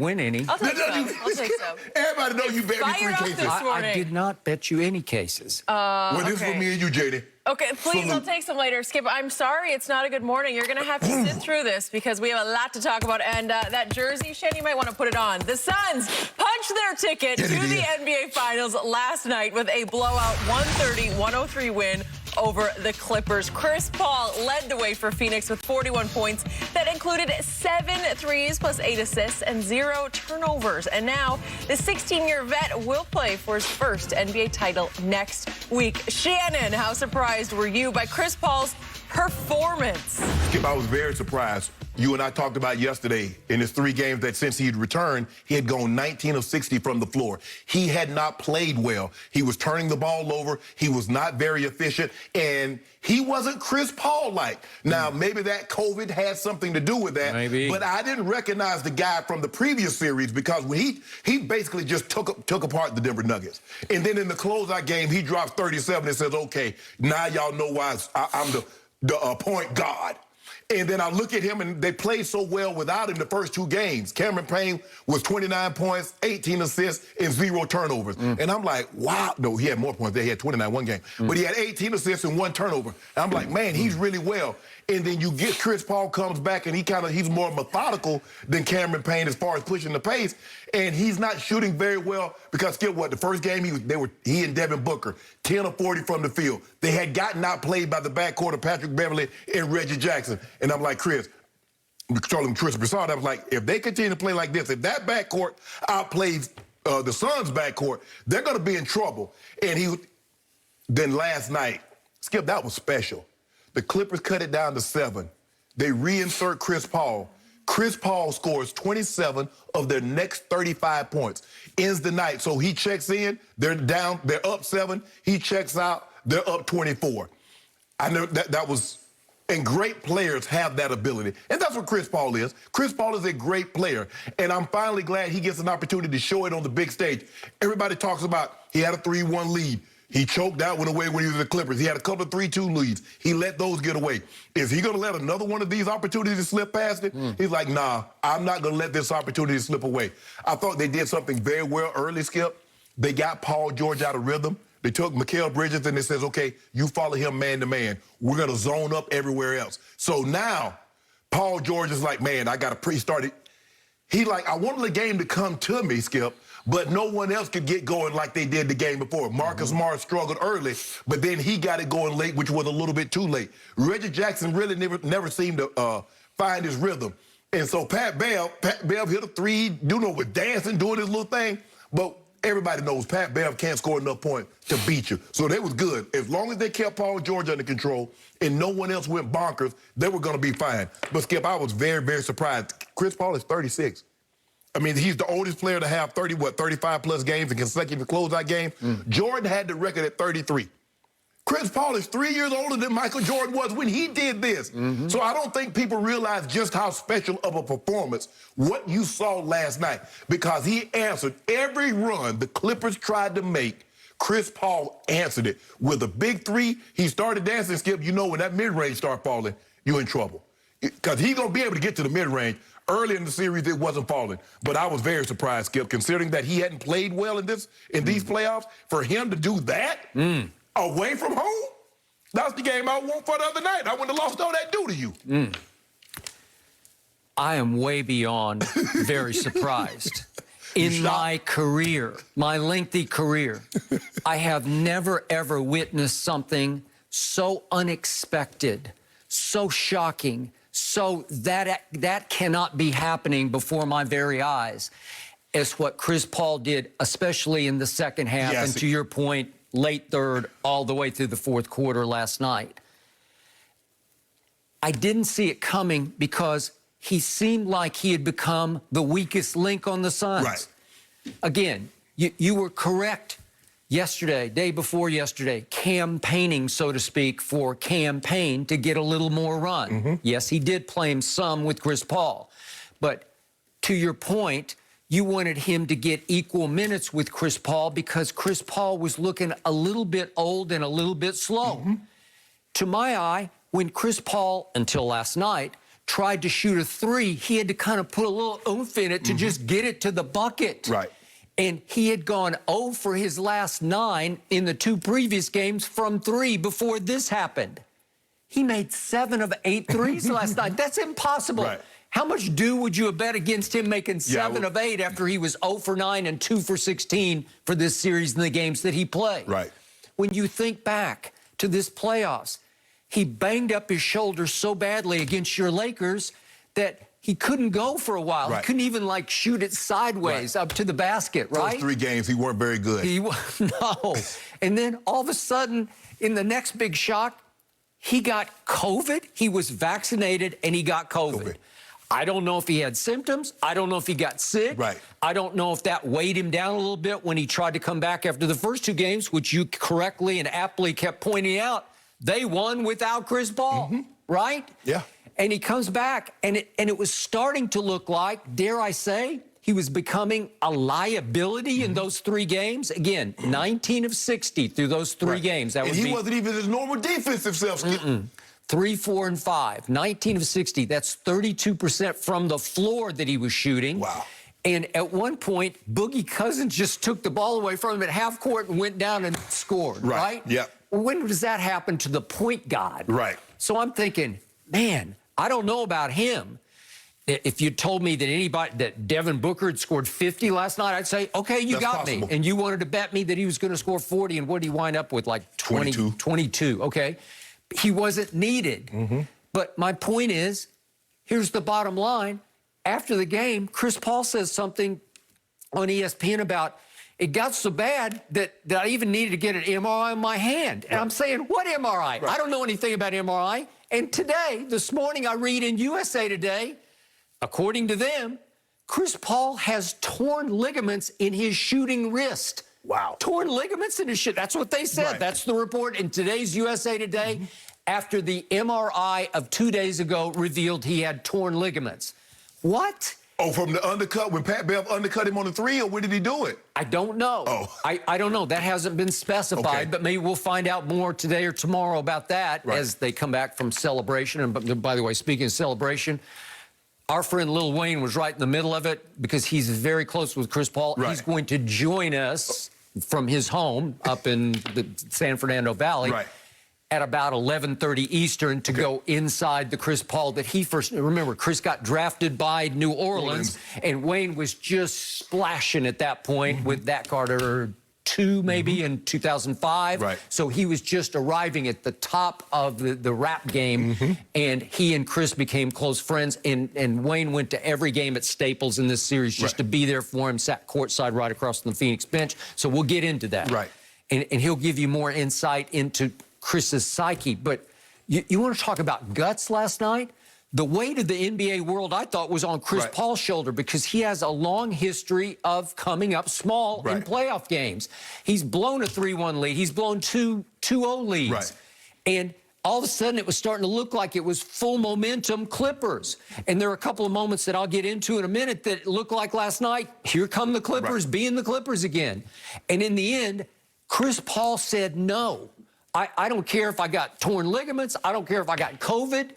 win any. I'll take some. I'll take some. Everybody know you bet me 3 cases. This morning. I did not bet you any cases. Well, this is for me and you, JD. Okay, please, Salute. I'll take some later. Skip, I'm sorry it's not a good morning. You're going to have to sit through this because we have a lot to talk about. And that jersey, Shannon, you might want to put it on. The Suns punched their ticket to the NBA Finals last night with a blowout 130-103 win over the Clippers. Chris Paul led the way for Phoenix with 41 points. That included 7 threes plus 8 assists and 0 turnovers. And now the 16-year vet will play for his first NBA title next week. Shannon, how surprised were you by Chris Paul's performance? Skip, I was very surprised. You and I talked about yesterday in his 3 games that since he'd returned, he had gone 19 of 60 from the floor. He had not played well. He was turning the ball over. He was not very efficient, and he wasn't Chris Paul-like. Now, maybe that COVID had something to do with that, maybe. But I didn't recognize the guy from the previous series because when he basically just took apart the Denver Nuggets. And then in the closeout game, he drops 37 and says, okay, now y'all know why I'm the point guard. And then I look at him, and they played so well without him the first 2 games. Cameron Payne was 29 points, 18 assists, and 0 turnovers. And I'm like, wow. No, he had more points. He had 29 one game. But he had 18 assists and 1 turnover. And I'm like, man, he's really well. And then you get Chris Paul comes back, and he's more methodical than Cameron Payne as far as pushing the pace. And he's not shooting very well because, guess what? The first game, he and Devin Booker, 10 of 40 from the field. They had gotten outplayed by the backcourt of Patrick Beverley and Reggie Jackson. And I'm like, Chris Broussard, I was like, if they continue to play like this, if that backcourt outplays the Suns' backcourt, they're going to be in trouble. And then last night, Skip, that was special. The Clippers cut it down to 7. They reinsert Chris Paul. Chris Paul scores 27 of their next 35 points. Ends the night. So he checks in. They're down. They're up 7. He checks out. They're up 24. I know that was... And great players have that ability. And that's what Chris Paul is. Chris Paul is a great player. And I'm finally glad he gets an opportunity to show it on the big stage. Everybody talks about he had a 3-1 lead. He choked that one away when he was at the Clippers. He had a couple of 3-2 leads. He let those get away. Is he going to let another one of these opportunities slip past him? He's like, nah, I'm not going to let this opportunity slip away. I thought they did something very well early, Skip. They got Paul George out of rhythm. They took Mikal Bridges and they says, okay, you follow him man to man. We're going to zone up everywhere else. So now Paul George is like, man, I got to pre-start it. He like, I wanted the game to come to me, Skip, but no one else could get going like they did the game before. Marcus Smart struggled early, but then he got it going late, which was a little bit too late. Reggie Jackson really never seemed to find his rhythm. And so Pat Bev hit a 3, was dancing, doing his little thing, but everybody knows Pat Bev can't score enough points to beat you. So they was good. As long as they kept Paul George under control and no one else went bonkers, they were going to be fine. But, Skip, I was very, very surprised. Chris Paul is 36. I mean, he's the oldest player to have 35-plus games in consecutive closeout games. Jordan had the record at 33. Chris Paul is 3 years older than Michael Jordan was when he did this. So I don't think people realize just how special of a performance what you saw last night, because he answered every run the Clippers tried to make. Chris Paul answered it with a big 3. He started dancing, Skip. You know when that mid-range start falling, you're in trouble. Because he's going to be able to get to the mid-range. Early in the series, it wasn't falling. But I was very surprised, Skip, considering that he hadn't played well in these playoffs. For him to do that away from home, that's the game I won for the other night. I wouldn't have lost all that due to you. I am way beyond very surprised. In my career, my lengthy career, I have never, ever witnessed something so unexpected, so shocking, so that cannot be happening before my very eyes as what Chris Paul did, especially in the second half, Yes. and to your point, late third, all the way through the fourth quarter last night. I didn't see it coming because he seemed like he had become the weakest link on the Suns. Right. Again, you were correct yesterday, day before yesterday, campaigning, so to speak, for campaign to get a little more run. Yes, he did play him some with Chris Paul. But to your point, you wanted him to get equal minutes with Chris Paul because Chris Paul was looking a little bit old and a little bit slow. To my eye, when Chris Paul, until last night, tried to shoot a three, he had to kind of put a little oomph in it to just get it to the bucket. Right. And he had gone 0 for his last 9 in the 2 previous games from 3 before this happened. He made 7 of 8 threes last night. That's impossible. Right. How much would you have bet against him making 7 of 8 after he was 0 for 9 and 2 for 16 for this series in the games that he played? Right. When you think back to this playoffs, he banged up his shoulder so badly against your Lakers that he couldn't go for a while. Right. He couldn't even, like, shoot it sideways up to the basket, right? Those 3 games, he weren't very good. No. And then all of a sudden, in the next big shock, he got COVID. He was vaccinated, and he got COVID. I don't know if he had symptoms. I don't know if he got sick. Right. I don't know if that weighed him down a little bit when he tried to come back after the first 2 games, which you correctly and aptly kept pointing out. They won without Chris Paul, right? Yeah. And he comes back, and it was starting to look like, dare I say, he was becoming a liability in those 3 games. Again, 19 of 60 through those 3 games. That and would he be wasn't even his normal defensive self. 3, 4, and 5. 19 of 60. That's 32% from the floor that he was shooting. Wow. And at one point, Boogie Cousins just took the ball away from him at half court and went down and scored, right? Yep. When does that happen to the point guard? Right. So I'm thinking, man, I don't know about him. If you told me that Devin Booker had scored 50 last night, I'd say, okay, you got me. And you wanted to bet me that he was going to score 40, and what did he wind up with, like 22, okay? He wasn't needed. But my point is, here's the bottom line. After the game, Chris Paul says something on ESPN about, it got so bad that I even needed to get an MRI on my hand. And I'm saying, what MRI? I don't know anything about MRI. And today, this morning, I read in USA Today, according to them, Chris Paul has torn ligaments in his shooting wrist. Wow. Torn ligaments in his shit. That's what they said. Right. That's the report in today's USA Today after the MRI of 2 days ago revealed he had torn ligaments. What? Oh, from the undercut, when Pat Bev undercut him on the 3, or when did he do it? I don't know. Oh. I don't know. That hasn't been specified, Okay. but maybe we'll find out more today or tomorrow about that as they come back from celebration. And by the way, speaking of celebration, our friend Lil Wayne was right in the middle of it because he's very close with Chris Paul. Right. He's going to join us from his home up in the San Fernando Valley. Right. At about 11:30 Eastern to go inside the Chris Paul that he first... Remember, Chris got drafted by New Orleans, and Wayne was just splashing at that point with that Carter 2 maybe in 2005. Right. So he was just arriving at the top of the rap game, and he and Chris became close friends, and Wayne went to every game at Staples in this series just to be there for him, sat courtside right across from the Phoenix bench. So we'll get into that. Right. And he'll give you more insight into Chris's psyche. But you want to talk about guts last night? The weight of the NBA world, I thought, was on Chris Paul's shoulder because he has a long history of coming up small in playoff games. He's blown a 3-1 lead. He's blown 2-0 leads. Right. And all of a sudden, it was starting to look like it was full momentum Clippers. And there are a couple of moments that I'll get into in a minute that looked like last night, here come the Clippers, being the Clippers again. And in the end, Chris Paul said no. I don't care if I got torn ligaments. I don't care if I got COVID.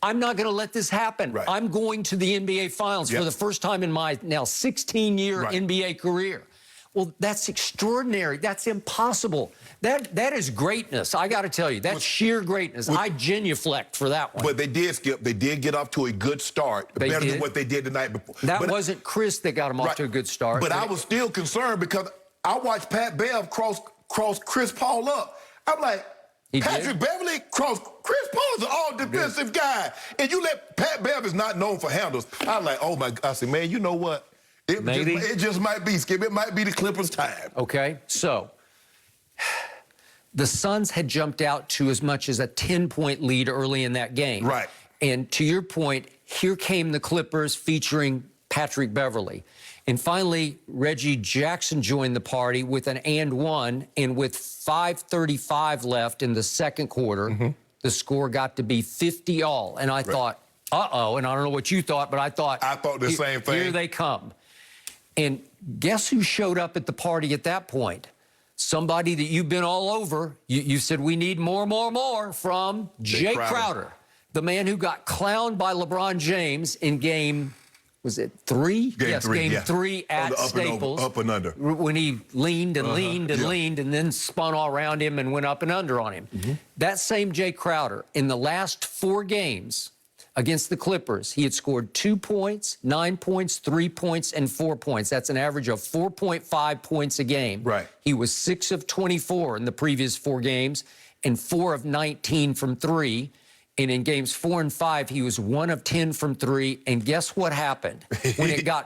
I'm not going to let this happen. Right. I'm going to the NBA Finals for the first time in my now 16-year NBA career. Well, that's extraordinary. That's impossible. That is greatness. I got to tell you, that's sheer greatness. I genuflect for that one. But they did, Skip. They did get off to a good start, better than what they did the night before. That wasn't Chris that got him off to a good start. But I was still concerned because I watched Pat Bev cross Chris Paul up. I'm like, Patrick Beverly crossed Chris Paul's an all-defensive guy. And you let Pat Bev is not known for handles. I'm like, oh, my God. I said, man, you know what? It just might be, Skip. It might be the Clippers' time. Okay, so the Suns had jumped out to as much as a 10-point lead early in that game. Right. And to your point, here came the Clippers featuring Patrick Beverly. And finally, Reggie Jackson joined the party with an and one, and with 5:35 left in the second quarter, the score got to be 50-all. And I thought, uh-oh, and I don't know what you thought, but I thought the same thing. Here they come. And guess who showed up at the party at that point? Somebody that you've been all over. You said, we need more from Jay Crowder. the man who got clowned by LeBron James in game, was it 3? Game 3 at up Staples. Up and under. When he leaned and leaned and leaned and then spun all around him and went up and under on him. That same Jay Crowder, in the last 4 games against the Clippers, he had scored 2 points, 9 points, 3 points, and 4 points. That's an average of 4.5 points a game. Right. He was 6 of 24 in the previous 4 games and 4 of 19 from 3. And in games 4 and 5, he was 1 of 10 from 3. And guess what happened? When it got